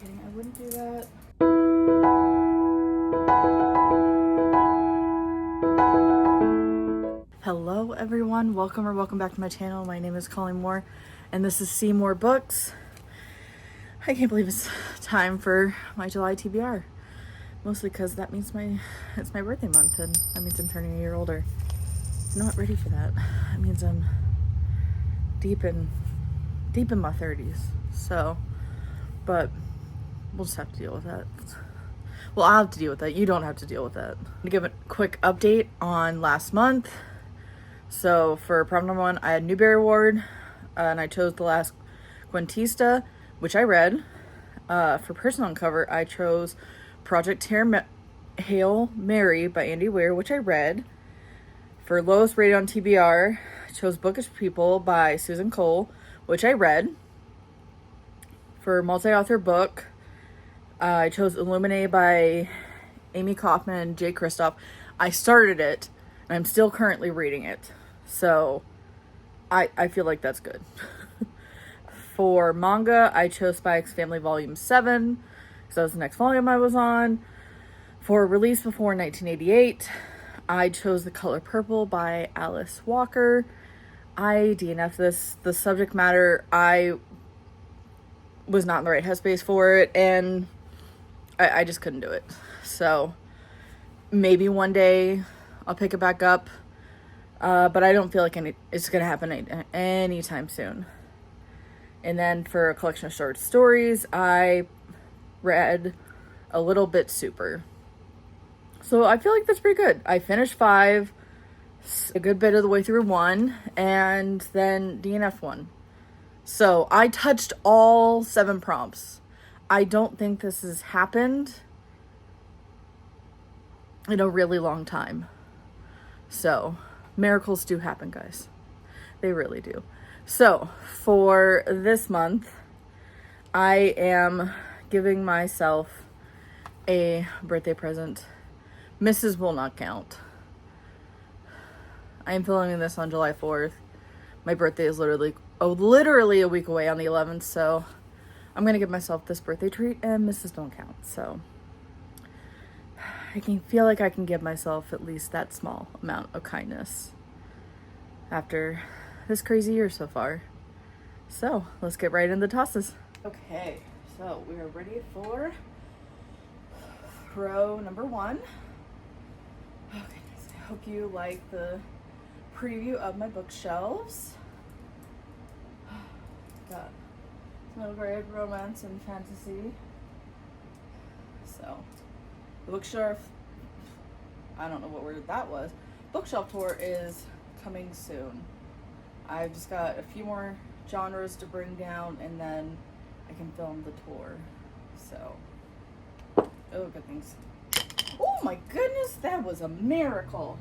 kidding, I wouldn't do that. Hello everyone, welcome back to my channel. My name is Cmoore and this is Cmoore-Books. I can't believe it's time for my July TBR. Mostly because that means it's my birthday month and that means I'm turning a year older. I'm not ready for that. That means I'm deep in my 30s. So, but we'll just have to deal with that. Well, I'll have to deal with that. You don't have to deal with that. To give a quick update on last month. So for prom number 1, I had Newbery Award, and I chose The Last Quintista, which I read. For person on cover, I chose Project Hail Mary by Andy Weir, which I read. For lowest rated on TBR, I chose Bookish People by Susan Cole, which I read. For multi-author book, I chose Illuminae by Amy Kaufman and Jay Kristoff. I started it, and I'm still currently reading it. So, I feel like that's good. For manga, I chose Spy X Family Volume 7, because that was the next volume I was on. For Release Before 1988, I chose The Color Purple by Alice Walker. I DNF'd this. The subject matter, I was not in the right headspace for it, and I just couldn't do it. So, maybe one day I'll pick it back up. But I don't feel like it's going to happen anytime soon. And then for a collection of short stories, I read A Little Bit Super. So I feel like that's pretty good. I finished 5, a good bit of the way through 1, and then DNF 1. So I touched all 7 prompts. I don't think this has happened in a really long time. So miracles do happen, guys. They really do. So for this month, I am giving myself a birthday present. Mrs. will not count. I am filming this on July 4th. My birthday is literally a week away on the 11th, so I'm gonna give myself this birthday treat, and Mrs. don't count. So I can feel like I can give myself at least that small amount of kindness after this crazy year so far. So let's get right into the tosses. Okay, so we are ready for row number 1. Oh goodness, I hope you like the preview of my bookshelves. Got middle grade romance and fantasy. So the bookshelf, I don't know what word that was. Bookshelf tour is coming soon. I've just got a few more genres to bring down and then I can film the tour. So, oh, good things. Oh my goodness, that was a miracle.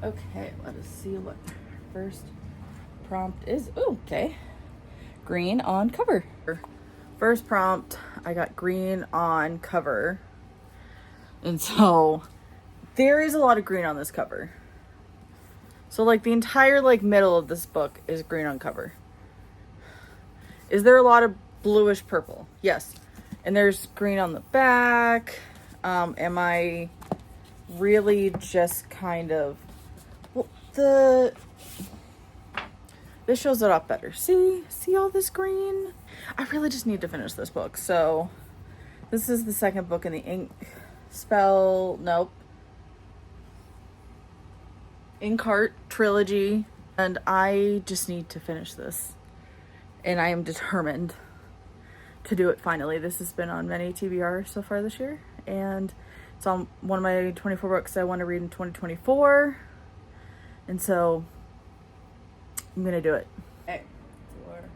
Okay, let us see what first prompt is. Ooh, okay. Green on cover. First prompt, I got green on cover. And so there is a lot of green on this cover. So like the entire middle of this book is green on cover. Is there a lot of bluish purple? Yes. And there's green on the back. Am I really just kind of, well, this shows it off better. See all this green? I really just need to finish this book. So this is the second book in the Inkheart trilogy, and I just need to finish this. And I am determined to do it finally. This has been on many TBR so far this year, and it's on one of my 24 books I want to read in 2024. And so I'm gonna do it. Okay, we're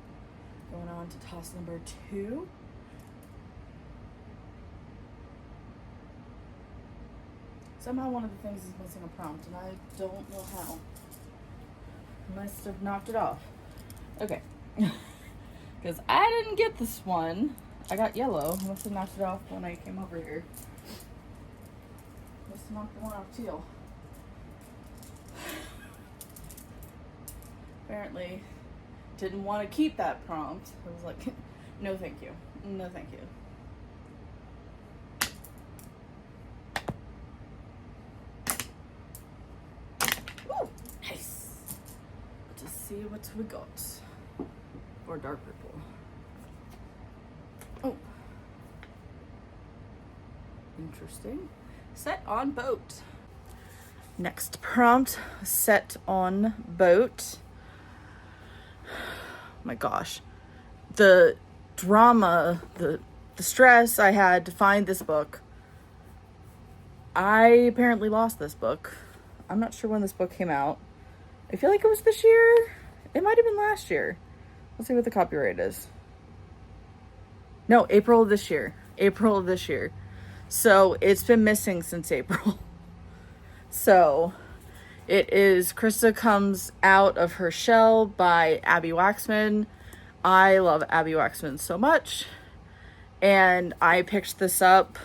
going on to toss number 2. Somehow one of the things is missing a prompt, and I don't know how. I must have knocked it off. Okay. Because I didn't get this one. I got yellow. I must have knocked it off when I came over here. Must have knocked the one off teal. Apparently, didn't want to keep that prompt. I was like, no thank you. No thank you. Ooh, nice. Let's see what we got. Or dark purple. Oh. Interesting. Set on boat. Next prompt, set on boat. My gosh. The drama, the stress I had to find this book. I apparently lost this book. I'm not sure when this book came out. I feel like it was this year. It might have been last year. Let's see what the copyright is. No, April of this year. April of this year. So it's been missing since April. So it is Krista Comes Out of Her Shell by Abby Waxman. I love Abby Waxman so much. And I picked this up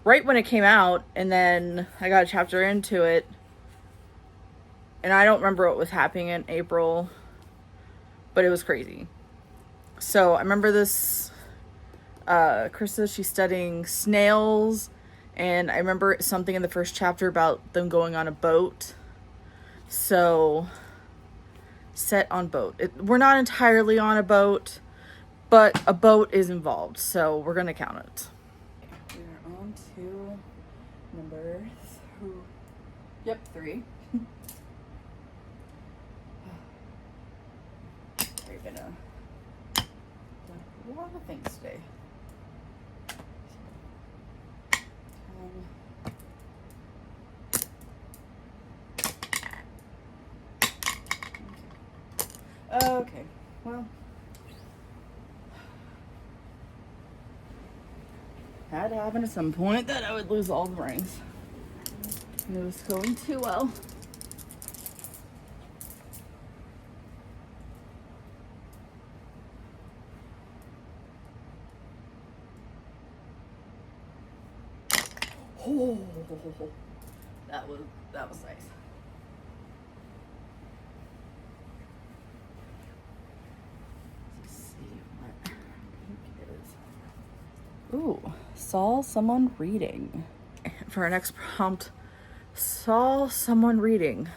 right when it came out, and then I got a chapter into it. And I don't remember what was happening in April, but it was crazy. So I remember this, Krista, she's studying snails, and I remember something in the first chapter about them going on a boat. So, set on boat. We're not entirely on a boat, but a boat is involved, so we're going to count it. We're on to number 3. Yep, 3. We're gonna do a lot of things today. Okay, well, had to happen at some point that I would lose all the rings. It was going too well. Oh, that was nice. Let's see what pink is. Ooh, saw someone reading. For our next prompt, saw someone reading.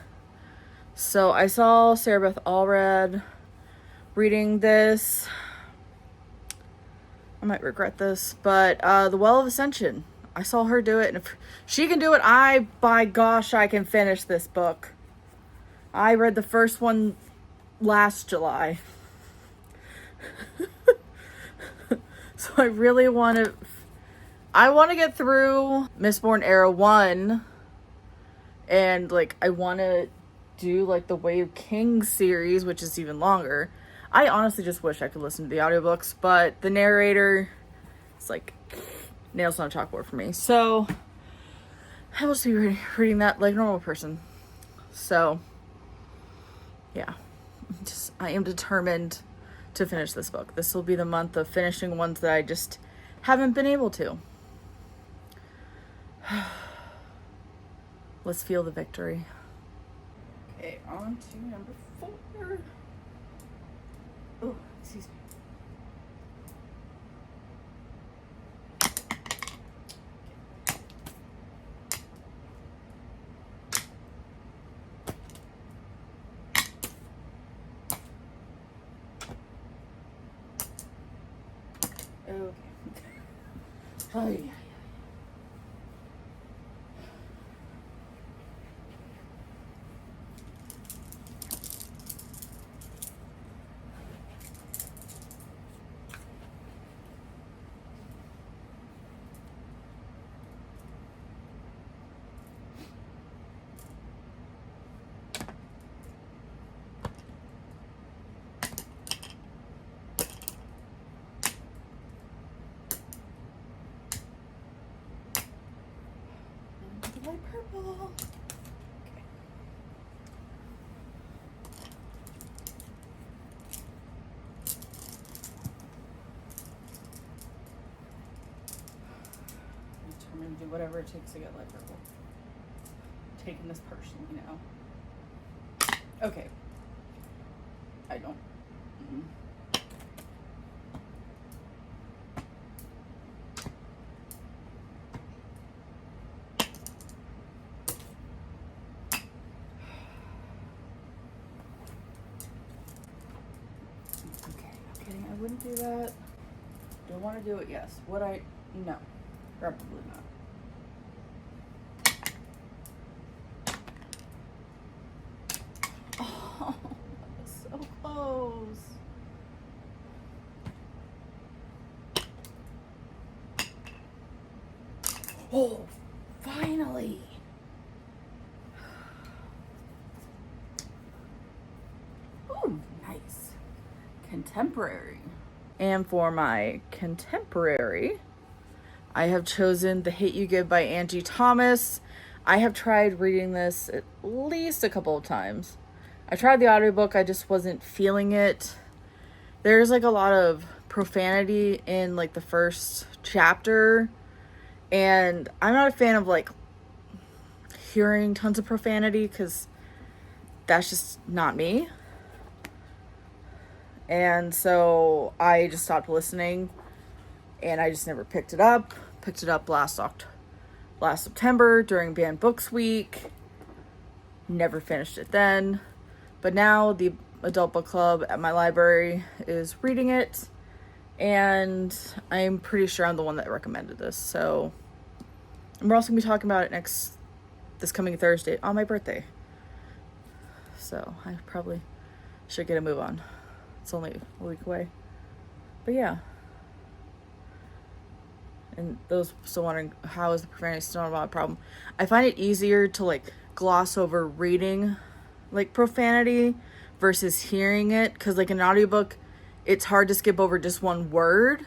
So I saw Sarah Beth Allred reading this. I might regret this, but The Well of Ascension. I saw her do it, and if she can do it, by gosh, I can finish this book. I read the first one last July. So I really want to get through Mistborn Era 1, and like I want to do like the Way of Kings series, which is even longer. I honestly just wish I could listen to the audiobooks, but the narrator, it's like nails on a chalkboard for me. So I will be reading that like a normal person. So yeah, I am determined to finish this book. This will be the month of finishing ones that I just haven't been able to. Let's feel the victory. Okay, on to number 4. Oh, excuse me. Okay. Oh, yeah. Light purple. Okay. I'm determined to do whatever it takes to get light purple. I'm taking this personally now. Okay. I don't. Okay, I'm kidding. I wouldn't do that. Do I want to do it? Yes. Would I? No. Probably not. Oh, that was so close. Oh, finally. Oh, nice. Contemporary. And for my contemporary, I have chosen The Hate You Give by Angie Thomas. I have tried reading this at least a couple of times. I tried the audiobook, I just wasn't feeling it. There's like a lot of profanity in like the first chapter, and I'm not a fan of like hearing tons of profanity because that's just not me. And so I just stopped listening, and I just never picked it up. Picked it up last September during Banned Books Week. Never finished it then. But now the adult book club at my library is reading it, and I'm pretty sure I'm the one that recommended this. So, and we're also going to be talking about it this coming Thursday on my birthday. So I probably should get a move on. It's only a week away. But yeah. And those still wondering, how is the profanity still not a problem? I find it easier to like gloss over reading like profanity versus hearing it, because like an audiobook, it's hard to skip over just one word.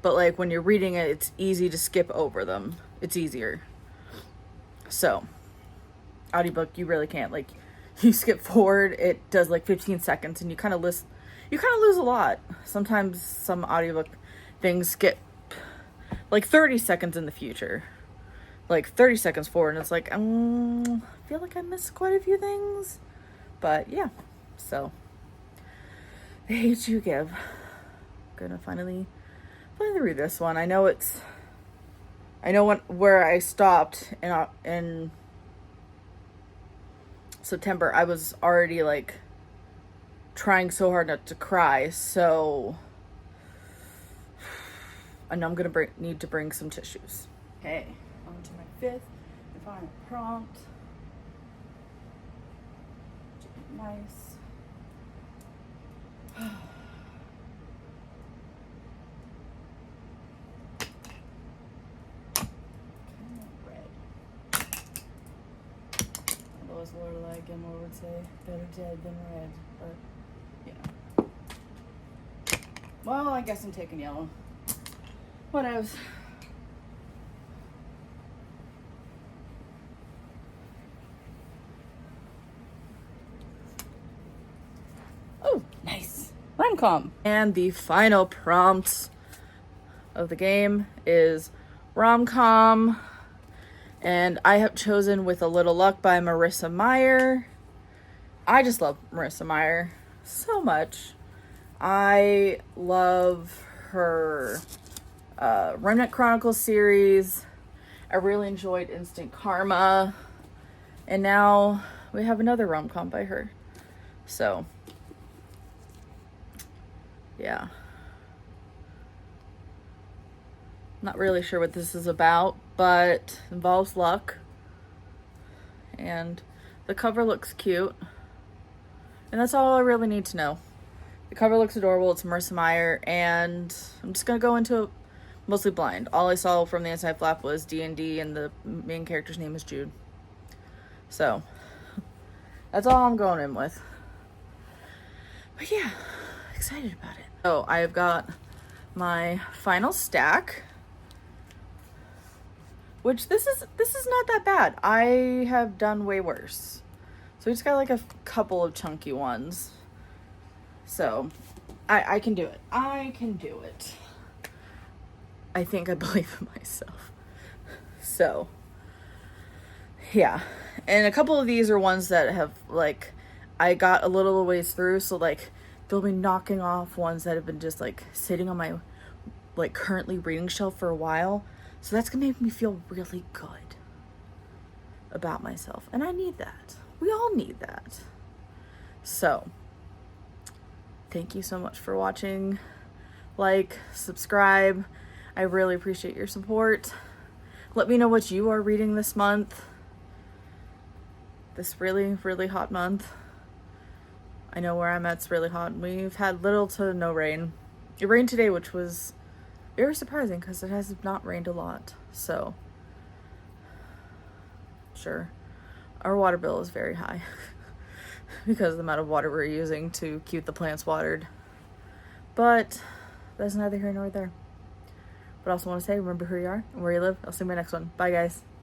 But like when you're reading it, it's easy to skip over them. It's easier. So, audiobook, you really can't. Like, you skip forward, it does like 15 seconds, and you kind of lose a lot. Sometimes some audiobook things get like 30 seconds in the future, like 30 seconds forward, and it's like, I feel like I missed quite a few things. But yeah, so The Hate You Give. I'm gonna finally read this one. I know where I stopped in September. I was already like trying so hard not to cry, so I know I'm gonna need to bring some tissues. Okay, on to my fifth and final prompt. Nice. As Lorelai Gilmore would say, better dead than red. But, yeah. Well, I guess I'm taking yellow. What else? Oh, nice. Rom-com. And the final prompt of the game is rom-com. And I have chosen With a Little Luck by Marissa Meyer. I just love Marissa Meyer so much. I love her Remnant Chronicles series. I really enjoyed Instant Karma. And now we have another rom-com by her. So, yeah. Not really sure what this is about, but involves luck. And the cover looks cute. And that's all I really need to know. The cover looks adorable. It's Marissa Meyer, and I'm just going to go into it mostly blind. All I saw from the inside flap was D&D, and the main character's name is Jude. So, that's all I'm going in with. But yeah, excited about it. So, I have got my final stack, which this is not that bad. I have done way worse. So we just got like a couple of chunky ones. So I can do it. I can do it. I think I believe in myself. So yeah. And a couple of these are ones that have like, I got a little ways through, so like they'll be knocking off ones that have been just like sitting on my like currently reading shelf for a while. So that's gonna make me feel really good about myself. And I need that. We all need that. So thank you so much for watching. Like, subscribe. I really appreciate your support. Let me know what you are reading this month. This really, really hot month. I know where I'm at, it's really hot. We've had little to no rain. It rained today, which was very surprising because it has not rained a lot. So, sure. Our water bill is very high because of the amount of water we're using to keep the plants watered. But that's neither here nor there. But I also want to say, remember who you are and where you live. I'll see you in my next one. Bye, guys.